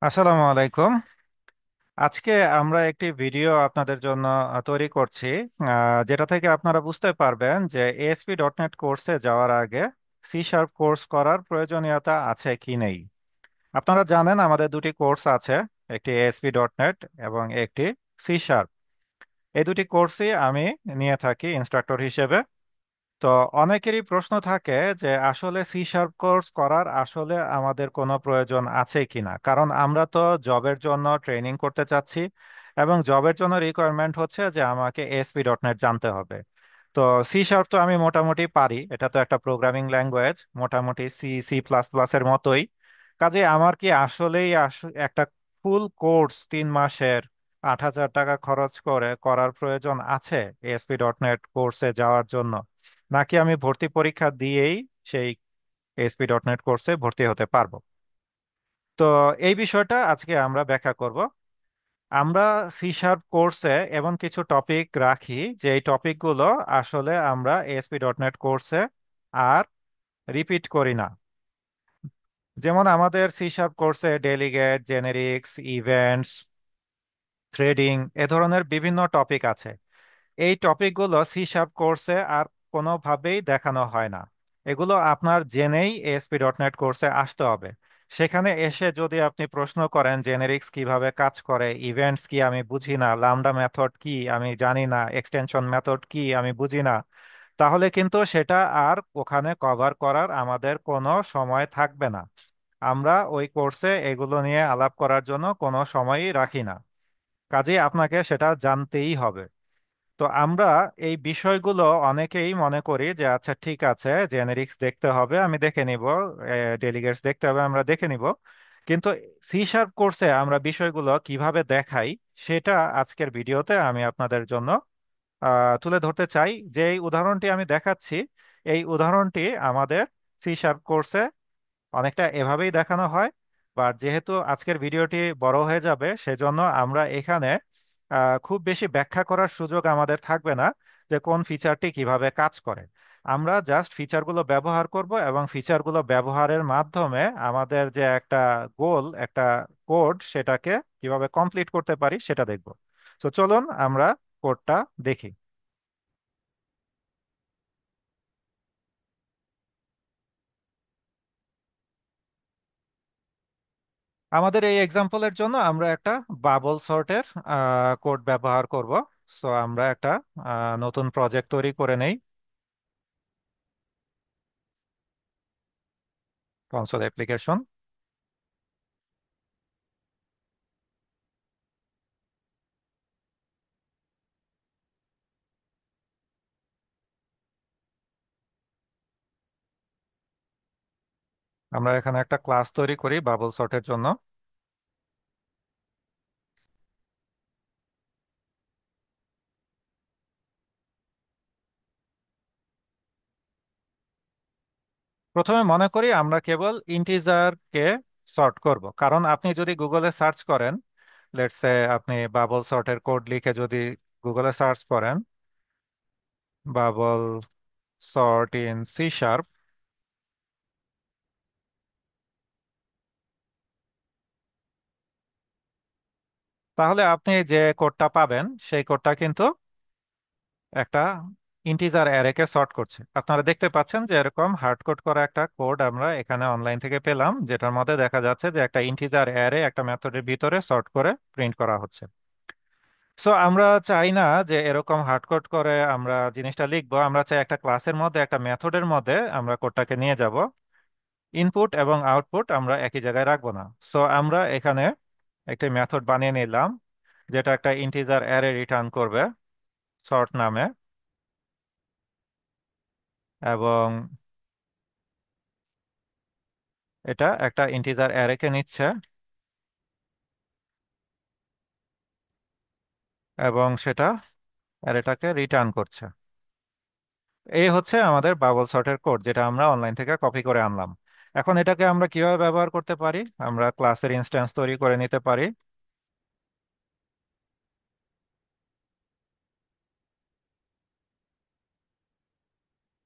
আসসালামু আলাইকুম। আজকে আমরা একটি ভিডিও আপনাদের জন্য তৈরি করছি, যেটা থেকে আপনারা বুঝতে পারবেন যে ASP.NET কোর্সে যাওয়ার আগে C# কোর্স করার প্রয়োজনীয়তা আছে কি নেই। আপনারা জানেন আমাদের দুটি কোর্স আছে, একটি ASP.NET এবং একটি C#। এই দুটি কোর্সই আমি নিয়ে থাকি ইনস্ট্রাক্টর হিসেবে। তো অনেকেরই প্রশ্ন থাকে যে আসলে C# কোর্স করার আসলে আমাদের কোনো প্রয়োজন আছে কিনা, কারণ আমরা তো জবের জন্য ট্রেনিং করতে চাচ্ছি এবং জবের জন্য রিকোয়ারমেন্ট হচ্ছে যে আমাকে ASP.NET জানতে হবে। তো C# তো আমি মোটামুটি পারি, এটা তো একটা প্রোগ্রামিং ল্যাঙ্গুয়েজ, মোটামুটি C++ এর মতোই। কাজে আমার কি আসলেই একটা ফুল কোর্স 3 মাসের 8,000 টাকা খরচ করে করার প্রয়োজন আছে ASP.NET কোর্সে যাওয়ার জন্য, নাকি আমি ভর্তি পরীক্ষা দিয়েই সেই ASP.NET কোর্সে ভর্তি হতে পারবো? তো এই বিষয়টা আজকে আমরা ব্যাখ্যা করব। আমরা C# কোর্সে এমন কিছু টপিক রাখি যে এই টপিকগুলো আসলে আমরা ASP.NET কোর্সে আর রিপিট করি না। যেমন আমাদের C# কোর্সে ডেলিগেট, জেনেরিক্স, ইভেন্টস, থ্রেডিং এ ধরনের বিভিন্ন টপিক আছে। এই টপিকগুলো C# কোর্সে আর কোনোভাবেই দেখানো হয় না। এগুলো আপনার জেনেই ASP.NET কোর্সে আসতে হবে। সেখানে এসে যদি আপনি প্রশ্ন করেন জেনেরিক্স কিভাবে কাজ করে, ইভেন্টস কি আমি বুঝি না, লামডা মেথড কি আমি জানি না, এক্সটেনশন মেথড কি আমি বুঝি না, তাহলে কিন্তু সেটা আর ওখানে কভার করার আমাদের কোনো সময় থাকবে না। আমরা ওই কোর্সে এগুলো নিয়ে আলাপ করার জন্য কোনো সময়ই রাখি না। কাজেই আপনাকে সেটা জানতেই হবে। তো আমরা এই বিষয়গুলো অনেকেই মনে করি যে আচ্ছা ঠিক আছে, জেনেরিক্স দেখতে হবে, আমি দেখে নিব, ডেলিগেটস দেখতে হবে, আমরা দেখে নিব। কিন্তু C# কোর্সে আমরা বিষয়গুলো কিভাবে দেখাই সেটা আজকের ভিডিওতে আমি আপনাদের জন্য তুলে ধরতে চাই। যে এই উদাহরণটি আমি দেখাচ্ছি, এই উদাহরণটি আমাদের C# কোর্সে অনেকটা এভাবেই দেখানো হয়। বাট যেহেতু আজকের ভিডিওটি বড় হয়ে যাবে সেজন্য আমরা এখানে খুব বেশি ব্যাখ্যা করার সুযোগ আমাদের থাকবে না যে কোন ফিচারটি কিভাবে কাজ করে। আমরা জাস্ট ফিচারগুলো ব্যবহার করব এবং ফিচারগুলো ব্যবহারের মাধ্যমে আমাদের যে একটা গোল, একটা কোড, সেটাকে কিভাবে কমপ্লিট করতে পারি সেটা দেখব। তো চলুন আমরা কোডটা দেখি। আমাদের এই এক্সাম্পলের জন্য আমরা একটা বাবল সর্টের কোড ব্যবহার করব। সো আমরা একটা নতুন প্রজেক্ট তৈরি করে নেই, কনসোল অ্যাপ্লিকেশন। আমরা এখানে একটা ক্লাস তৈরি করি বাবল সর্টের জন্য। প্রথমে মনে করি আমরা কেবল ইন্টিজারকে সর্ট করব, কারণ আপনি যদি গুগলে সার্চ করেন, লেটস সে আপনি বাবল সর্টের কোড লিখে যদি গুগলে সার্চ করেন বাবল সর্ট ইন C#, তাহলে আপনি যে কোডটা পাবেন সেই কোডটা কিন্তু একটা ইন্টিজার অ্যারেকে সর্ট করছে। আপনারা দেখতে পাচ্ছেন যে এরকম হার্ড কোড করা একটা কোড আমরা এখানে অনলাইন থেকে পেলাম, যেটার মধ্যে দেখা যাচ্ছে যে একটা ইন্টিজার অ্যারে একটা মেথডের ভিতরে সর্ট করে প্রিন্ট করা হচ্ছে। সো আমরা চাই না যে এরকম হার্ড কোড করে আমরা জিনিসটা লিখবো, আমরা চাই একটা ক্লাসের মধ্যে, একটা মেথডের মধ্যে আমরা কোডটাকে নিয়ে যাব। ইনপুট এবং আউটপুট আমরা একই জায়গায় রাখবো না। সো আমরা এখানে একটা মেথড বানিয়ে নিলাম যেটা একটা ইন্টিজার অ্যারে রিটার্ন করবে সর্ট নামে, এবং এটা একটা ইন্টিজার অ্যারেকে নিচ্ছে এবং সেটা অ্যারেটাকে রিটার্ন করছে। এই হচ্ছে আমাদের বাবল সর্টের কোড, যেটা আমরা অনলাইন থেকে কপি করে আনলাম। এখন এটাকে আমরা কিভাবে ব্যবহার করতে পারি? আমরা ক্লাসের ইনস্ট্যান্স তৈরি করে নিতে পারি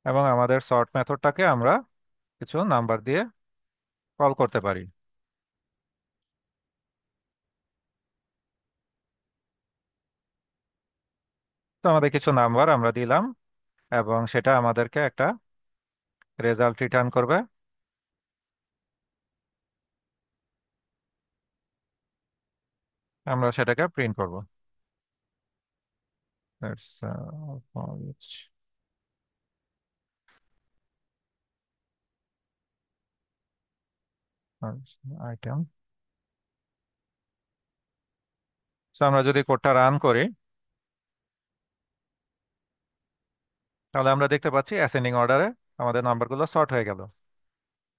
এবং আমাদের সর্ট মেথডটাকে আমরা কিছু নাম্বার দিয়ে কল করতে পারি। তো আমাদের কিছু নাম্বার আমরা দিলাম এবং সেটা আমাদেরকে একটা রেজাল্ট রিটার্ন করবে। আমরা সেটাকে প্রিন্ট করব। That's, for each item. তো আমরা যদি কোডটা রান করি, তাহলে আমরা দেখতে পাচ্ছি অ্যাসেন্ডিং অর্ডারে আমাদের নাম্বারগুলো সর্ট হয়ে গেল।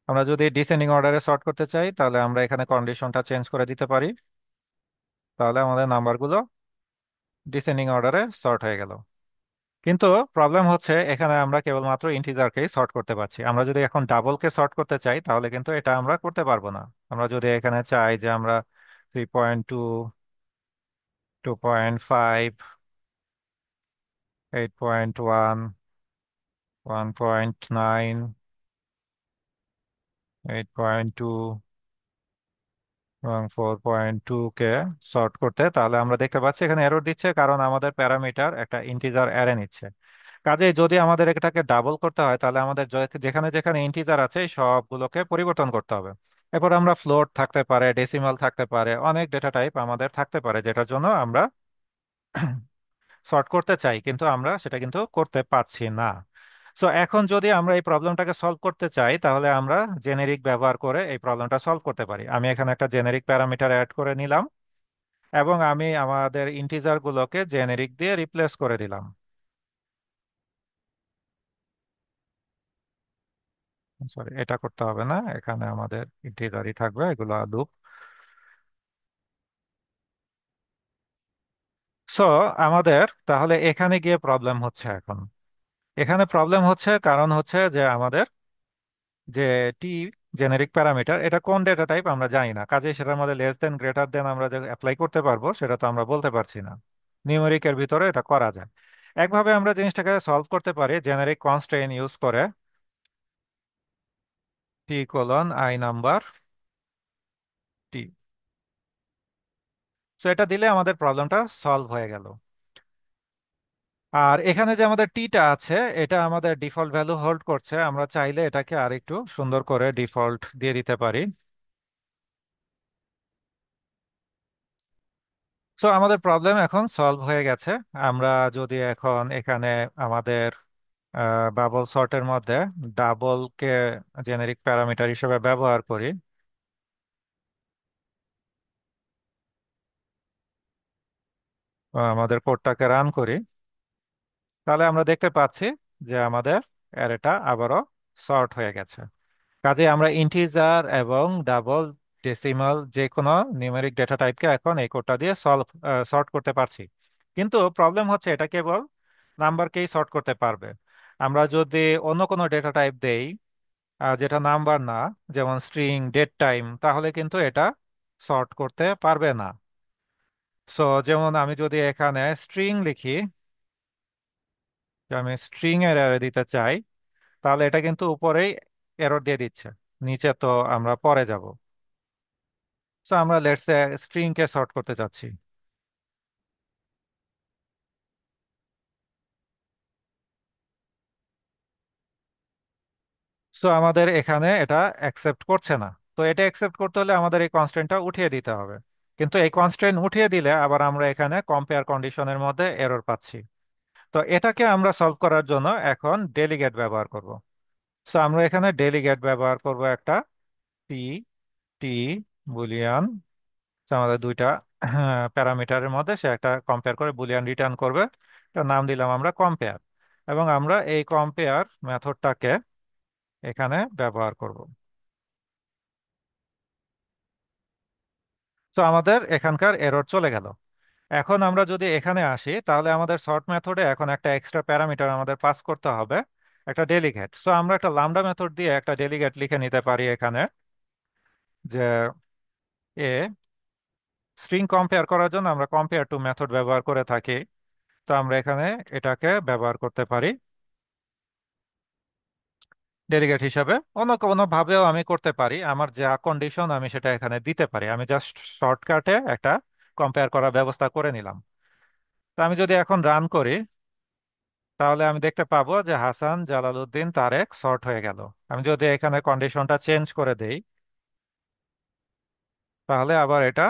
আমরা যদি ডিসেন্ডিং অর্ডারে সর্ট করতে চাই, তাহলে আমরা এখানে কন্ডিশনটা চেঞ্জ করে দিতে পারি। তাহলে আমাদের নাম্বারগুলো ডিসেন্ডিং অর্ডারে সর্ট হয়ে গেল। কিন্তু প্রবলেম হচ্ছে এখানে আমরা কেবলমাত্র ইন্টিজারকেই সর্ট করতে পারছি। আমরা যদি এখন ডাবলকে সর্ট করতে চাই, তাহলে কিন্তু এটা আমরা করতে পারবো না। আমরা যদি এখানে চাই যে আমরা 3.2, 2.5, 8.1, 1.9, 8.2 এবং 4.2 কে সর্ট করতে, তাহলে আমরা দেখতে পাচ্ছি এখানে এরর দিচ্ছে, কারণ আমাদের প্যারামিটার একটা ইন্টিজার অ্যারে নিচ্ছে। কাজেই যদি আমাদের এটাকে ডাবল করতে হয়, তাহলে আমাদের যেখানে যেখানে ইন্টিজার আছে এই সবগুলোকে পরিবর্তন করতে হবে। এরপর আমরা ফ্লোট থাকতে পারে, ডেসিমাল থাকতে পারে, অনেক ডেটা টাইপ আমাদের থাকতে পারে, যেটার জন্য আমরা সর্ট করতে চাই, কিন্তু আমরা সেটা কিন্তু করতে পারছি না। সো এখন যদি আমরা এই প্রবলেমটাকে সলভ করতে চাই, তাহলে আমরা জেনেরিক ব্যবহার করে এই প্রবলেমটা সলভ করতে পারি। আমি এখানে একটা জেনেরিক প্যারামিটার অ্যাড করে নিলাম এবং আমি আমাদের ইন্টিজার গুলোকে জেনেরিক দিয়ে রিপ্লেস করে দিলাম। সরি, এটা করতে হবে না, এখানে আমাদের ইন্টিজারই থাকবে, এগুলো লুপ। সো আমাদের তাহলে এখানে গিয়ে প্রবলেম হচ্ছে এখন। এখানে প্রবলেম হচ্ছে কারণ হচ্ছে যে আমাদের যে টি জেনেরিক প্যারামিটার, এটা কোন ডেটা টাইপ আমরা জানি না, কাজেই সেটার মধ্যে লেস দেন গ্রেটার দেন আমরা যে অ্যাপ্লাই করতে পারবো সেটা তো আমরা বলতে পারছি না। নিউমেরিকের ভিতরে এটা করা যায়। একভাবে আমরা জিনিসটাকে সলভ করতে পারি জেনেরিক কনস্ট্রেইন ইউজ করে, T colon I number T. So এটা দিলে আমাদের প্রবলেমটা সলভ হয়ে গেল। আর এখানে যে আমাদের টিটা আছে, এটা আমাদের ডিফল্ট ভ্যালু হোল্ড করছে। আমরা চাইলে এটাকে আরেকটু সুন্দর করে ডিফল্ট দিয়ে দিতে পারি। সো আমাদের প্রবলেম এখন সলভ হয়ে গেছে। আমরা যদি এখন এখানে আমাদের বাবল সর্টের মধ্যে ডাবলকে জেনেরিক প্যারামিটার হিসেবে ব্যবহার করি, আমাদের কোডটাকে রান করি, তাহলে আমরা দেখতে পাচ্ছি যে আমাদের অ্যারেটা আবারও সর্ট হয়ে গেছে। কাজে আমরা ইন্টিজার এবং ডাবল, ডেসিমাল যে কোনো নিউমেরিক ডেটা টাইপকে এখন এই কোডটা দিয়ে সর্ট করতে পারছি। কিন্তু প্রবলেম হচ্ছে এটা কেবল নাম্বারকেই সর্ট করতে পারবে। আমরা যদি অন্য কোনো ডেটা টাইপ দেই যেটা নাম্বার না, যেমন স্ট্রিং, ডেট টাইম, তাহলে কিন্তু এটা সর্ট করতে পারবে না। সো যেমন আমি যদি এখানে স্ট্রিং লিখি, যে আমি স্ট্রিং এর অ্যারে দিতে চাই, তাহলে এটা কিন্তু উপরেই এরর দিয়ে দিচ্ছে, নিচে তো আমরা পরে যাব। সো আমরা লেটস স্ট্রিং কে সর্ট করতে চাচ্ছি। সো আমাদের এখানে এটা অ্যাকসেপ্ট করছে না। তো এটা অ্যাকসেপ্ট করতে হলে আমাদের এই কনস্ট্রেন্টটা উঠিয়ে দিতে হবে। কিন্তু এই কনস্ট্রেন্ট উঠিয়ে দিলে আবার আমরা এখানে কম্পেয়ার কন্ডিশনের মধ্যে এরর পাচ্ছি। তো এটাকে আমরা সলভ করার জন্য এখন ডেলিগেট ব্যবহার করব। সো আমরা এখানে ডেলিগেট ব্যবহার করব একটা টি, টি বুলিয়ান। আমাদের দুইটা প্যারামিটারের মধ্যে সে একটা কম্পেয়ার করে বুলিয়ান রিটার্ন করবে। এটার নাম দিলাম আমরা কম্পেয়ার, এবং আমরা এই কম্পেয়ার মেথডটাকে এখানে ব্যবহার করব। তো আমাদের এখানকার এরর চলে গেল। এখন আমরা যদি এখানে আসি, তাহলে আমাদের সর্ট মেথডে এখন একটা এক্সট্রা প্যারামিটার আমাদের পাস করতে হবে, একটা ডেলিগেট। সো আমরা একটা লামডা মেথড দিয়ে একটা ডেলিগেট লিখে নিতে পারি এখানে, যে এ স্ট্রিং কম্পেয়ার করার জন্য আমরা কম্পেয়ার টু মেথড ব্যবহার করে থাকি। তো আমরা এখানে এটাকে ব্যবহার করতে পারি ডেলিগেট হিসাবে। অন্য কোনো ভাবেও আমি করতে পারি, আমার যা কন্ডিশন আমি সেটা এখানে দিতে পারি। আমি জাস্ট শর্টকাটে একটা কম্পেয়ার করার ব্যবস্থা করে নিলাম। তো আমি যদি এখন রান করি, তাহলে আমি দেখতে পাবো যে হাসান জালালউদ্দিন তারেক সর্ট হয়ে গেল। আমি যদি এখানে কন্ডিশনটা চেঞ্জ করে দেই, তাহলে আবার এটা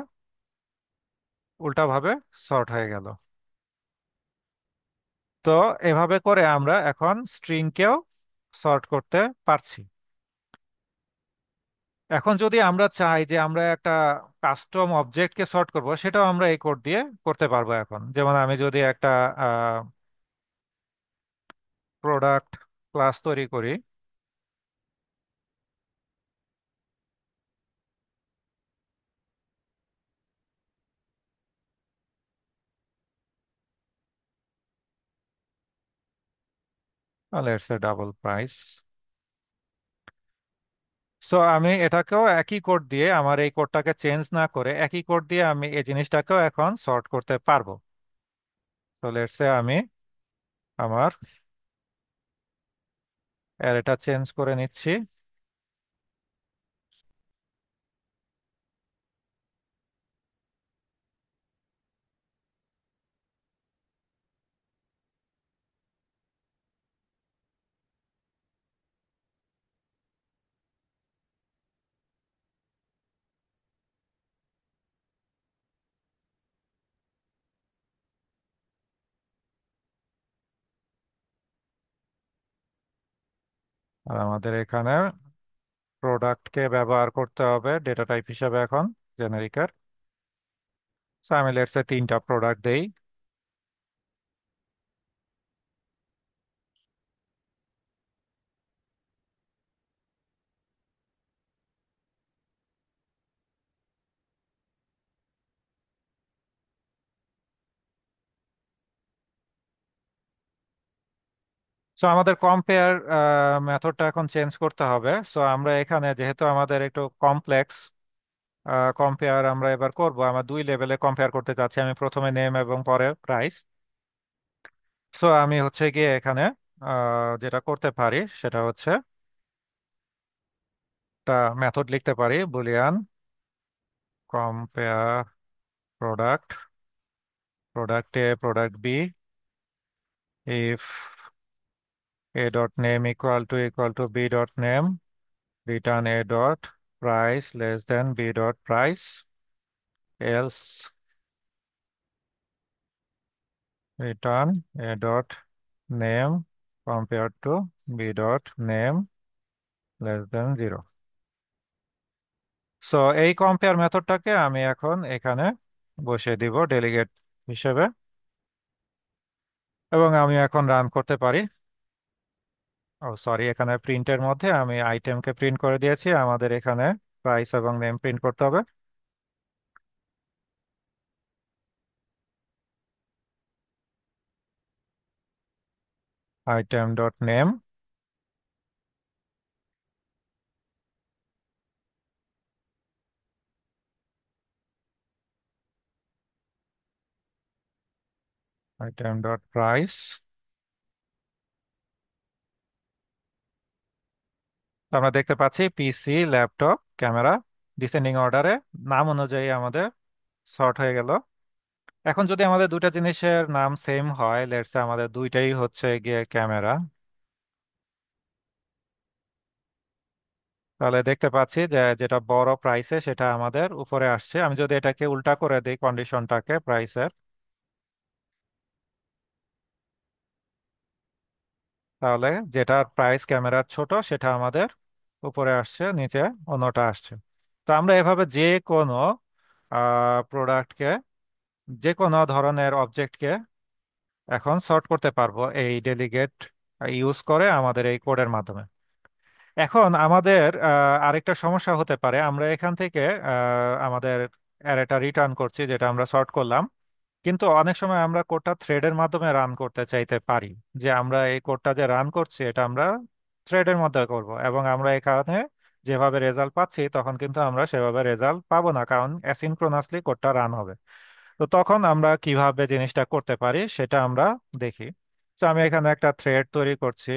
উল্টাভাবে সর্ট হয়ে গেল। তো এভাবে করে আমরা এখন স্ট্রিংকেও সর্ট করতে পারছি। এখন যদি আমরা চাই যে আমরা একটা কাস্টম অবজেক্টকে সর্ট করব, সেটাও আমরা এই কোড দিয়ে করতে পারবো। এখন যেমন আমি যদি একটা প্রোডাক্ট ক্লাস তৈরি করি, let's say double price. So আমি এটাকেও একই কোড দিয়ে, আমার এই কোডটাকে চেঞ্জ না করে একই কোড দিয়ে আমি এই জিনিসটাকেও এখন সর্ট করতে পারবো। তো লেটস সে আমি আমার অ্যারেটা চেঞ্জ করে নিচ্ছি। আর আমাদের এখানে প্রোডাক্টকে ব্যবহার করতে হবে ডেটা টাইপ হিসেবে এখন, জেনারিকের। সো আমি লেটস সে তিনটা প্রোডাক্ট দেই। সো আমাদের কম্পেয়ার মেথডটা এখন চেঞ্জ করতে হবে। সো আমরা এখানে যেহেতু আমাদের একটু কমপ্লেক্স কম্পেয়ার আমরা এবার করব, আমরা দুই লেভেলে কম্পেয়ার করতে চাচ্ছি। আমি প্রথমে নেম এবং পরে প্রাইস। সো আমি হচ্ছে গিয়ে এখানে যেটা করতে পারি সেটা হচ্ছে একটা মেথড লিখতে পারি, boolean compare product, product A product B, if a dot name equal to b dot name, return a dot price less than b dot price, else return a dot name compared to b dot name less than 0. So এই compare মেথডটাকে আমি এখন এখানে বসিয়ে দিব delegate হিসেবে, এবং আমি এখন রান করতে পারি। ও সরি, এখানে প্রিন্টের মধ্যে আমি আইটেমকে প্রিন্ট করে দিয়েছি, আমাদের এখানে প্রাইস এবং নেম প্রিন্ট করতে হবে। Item dot name, item dot price. তো আমরা দেখতে পাচ্ছি পিসি, ল্যাপটপ, ক্যামেরা ডিসেন্ডিং অর্ডারে নাম অনুযায়ী আমাদের সর্ট হয়ে গেল। এখন যদি আমাদের দুইটা জিনিসের নাম সেম হয়, লেটস আমাদের দুইটাই হচ্ছে গিয়ে ক্যামেরা, তাহলে দেখতে পাচ্ছি যে যেটা বড় প্রাইসে সেটা আমাদের উপরে আসছে। আমি যদি এটাকে উল্টা করে দিই কন্ডিশনটাকে প্রাইসের, তাহলে যেটা প্রাইস ক্যামেরার ছোট সেটা আমাদের উপরে আসছে, নিচে অন্যটা আসছে। তো আমরা এভাবে যে কোনো প্রোডাক্টকে, যে কোনো ধরনের অবজেক্টকে এখন সর্ট করতে পারবো এই ডেলিগেট ইউজ করে আমাদের এই কোডের মাধ্যমে। এখন আমাদের আরেকটা সমস্যা হতে পারে, আমরা এখান থেকে আমাদের অ্যারেটা রিটার্ন করছি যেটা আমরা সর্ট করলাম, কিন্তু অনেক সময় আমরা কোডটা থ্রেডের মাধ্যমে রান করতে চাইতে পারি। যে আমরা এই কোডটা যে রান করছি এটা আমরা থ্রেডের মধ্যে করব, এবং আমরা এখানে যেভাবে রেজাল্ট পাচ্ছি তখন কিন্তু আমরা সেভাবে রেজাল্ট পাবো না, কারণ অ্যাসিনক্রোনাসলি কোডটা রান হবে। তো তখন আমরা কিভাবে জিনিসটা করতে পারি সেটা আমরা দেখি। তো আমি এখানে একটা থ্রেড তৈরি করছি,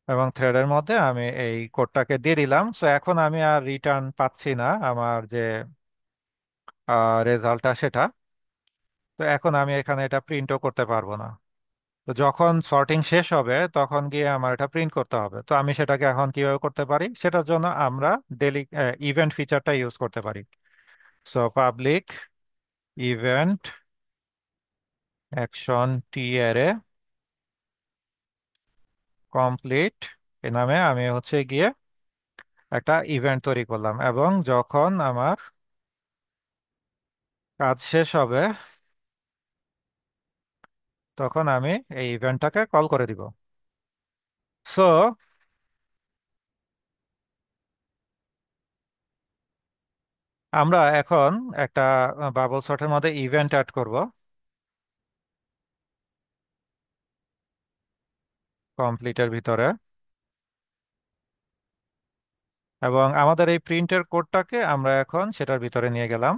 এবং থ্রেডের মধ্যে আমি এই কোডটাকে দিয়ে দিলাম। সো এখন আমি আর রিটার্ন পাচ্ছি না আমার যে রেজাল্টটা সেটা। তো এখন আমি এখানে এটা প্রিন্টও করতে পারবো না। তো যখন সর্টিং শেষ হবে তখন গিয়ে আমার এটা প্রিন্ট করতে হবে। তো আমি সেটাকে এখন কিভাবে করতে পারি, সেটার জন্য আমরা ডেলি ইভেন্ট ফিচারটা ইউজ করতে পারি। সো পাবলিক ইভেন্ট অ্যাকশন টি অ্যারে কমপ্লিট এ নামে আমি হচ্ছে গিয়ে একটা ইভেন্ট তৈরি করলাম, এবং যখন আমার কাজ শেষ হবে তখন আমি এই ইভেন্টটাকে কল করে দিব। সো আমরা এখন একটা বাবল সর্টের মধ্যে ইভেন্ট অ্যাড করব কমপ্লিটের ভিতরে, এবং আমাদের এই প্রিন্টের কোডটাকে আমরা এখন সেটার ভিতরে নিয়ে গেলাম।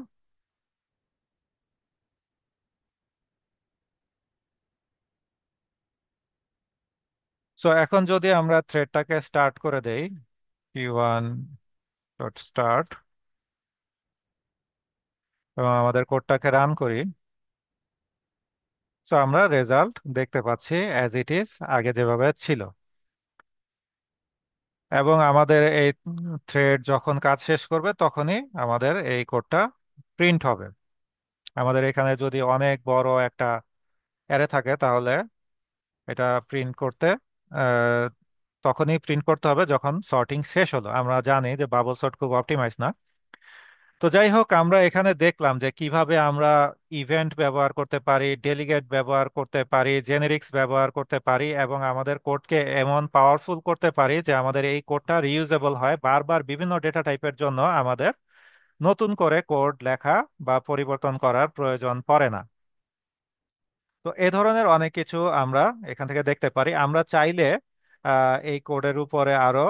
সো এখন যদি আমরা থ্রেডটাকে স্টার্ট করে দেই, p1 ডট স্টার্ট, এবং আমাদের কোডটাকে রান করি, সো আমরা রেজাল্ট দেখতে পাচ্ছি অ্যাজ ইট ইজ, আগে যেভাবে ছিল। এবং আমাদের এই থ্রেড যখন কাজ শেষ করবে তখনই আমাদের এই কোডটা প্রিন্ট হবে। আমাদের এখানে যদি অনেক বড় একটা অ্যারে থাকে তাহলে এটা প্রিন্ট করতে আহ, তখনই প্রিন্ট করতে হবে যখন সর্টিং শেষ হলো। আমরা জানি যে বাবল সর্ট খুব অপটিমাইজ না। তো যাই হোক, আমরা এখানে দেখলাম যে কিভাবে আমরা ইভেন্ট ব্যবহার করতে পারি, ডেলিগেট ব্যবহার করতে পারি, জেনেরিক্স ব্যবহার করতে পারি, এবং আমাদের কোডকে এমন পাওয়ারফুল করতে পারি যে আমাদের এই কোডটা রিইউজেবল হয়, বারবার বিভিন্ন ডেটা টাইপের জন্য আমাদের নতুন করে কোড লেখা বা পরিবর্তন করার প্রয়োজন পড়ে না। তো এই ধরনের অনেক কিছু আমরা এখান থেকে দেখতে পারি। আমরা চাইলে এই কোডের উপরে আরো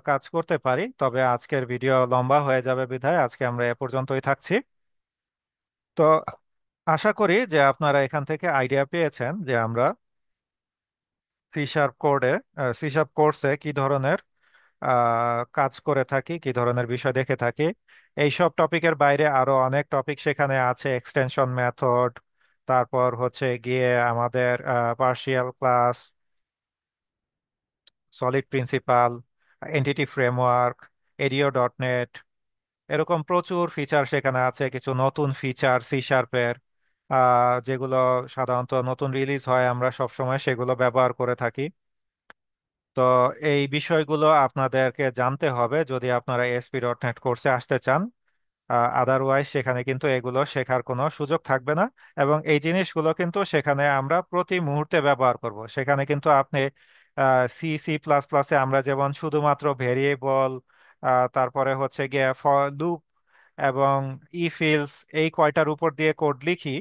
কাজ করতে পারি, তবে আজকের ভিডিও লম্বা হয়ে যাবে বিধায় আজকে আমরা এ পর্যন্তই থাকছি। তো আশা করি যে আপনারা এখান থেকে আইডিয়া পেয়েছেন যে আমরা সি শার্প কোডে, সি শার্প কোর্সে কি ধরনের কাজ করে থাকি, কি ধরনের বিষয় দেখে থাকি। এইসব টপিকের বাইরে আরো অনেক টপিক সেখানে আছে, এক্সটেনশন মেথড, তারপর হচ্ছে গিয়ে আমাদের partial class, solid principal, entity framework, ADO dot net, এরকম প্রচুর ফিচার সেখানে আছে। কিছু নতুন ফিচার সি শার্পের যেগুলো সাধারণত নতুন রিলিজ হয়, আমরা সব সময় সেগুলো ব্যবহার করে থাকি। তো এই বিষয়গুলো আপনাদেরকে জানতে হবে যদি আপনারা এসপি ডট নেট কোর্সে আসতে চান। আদারওয়াইজ সেখানে কিন্তু এগুলো শেখার কোনো সুযোগ থাকবে না। এবং এই জিনিসগুলো কিন্তু সেখানে আমরা প্রতি মুহূর্তে ব্যবহার করব। সেখানে কিন্তু আপনি সি সি প্লাস প্লাসে আমরা যেমন শুধুমাত্র ভেরিয়েবল, তারপরে হচ্ছে গিয়ে ফর লুপ এবং ইফিলস, এই কয়টার উপর দিয়ে কোড লিখি,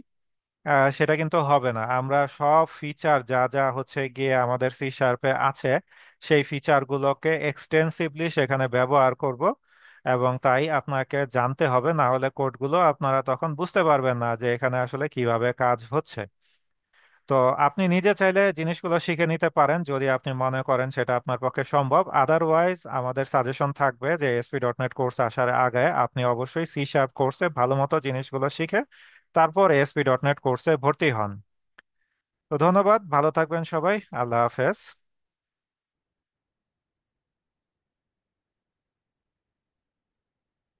সেটা কিন্তু হবে না। আমরা সব ফিচার যা যা হচ্ছে গিয়ে আমাদের সি শার্পে আছে সেই ফিচারগুলোকে এক্সটেন্সিভলি সেখানে ব্যবহার করব। এবং তাই আপনাকে জানতে হবে, না হলে কোডগুলো আপনারা তখন বুঝতে পারবেন না যে এখানে আসলে কিভাবে কাজ হচ্ছে। তো আপনি নিজে চাইলে জিনিসগুলো শিখে নিতে পারেন যদি আপনি মনে করেন সেটা আপনার পক্ষে সম্ভব। আদারওয়াইজ আমাদের সাজেশন থাকবে যে এসপি ডট নেট কোর্স আসার আগে আপনি অবশ্যই সি শার্প কোর্সে ভালো মতো জিনিসগুলো শিখে তারপর এসপি ডট নেট কোর্সে ভর্তি হন। তো ধন্যবাদ, ভালো থাকবেন সবাই, আল্লাহ হাফেজ।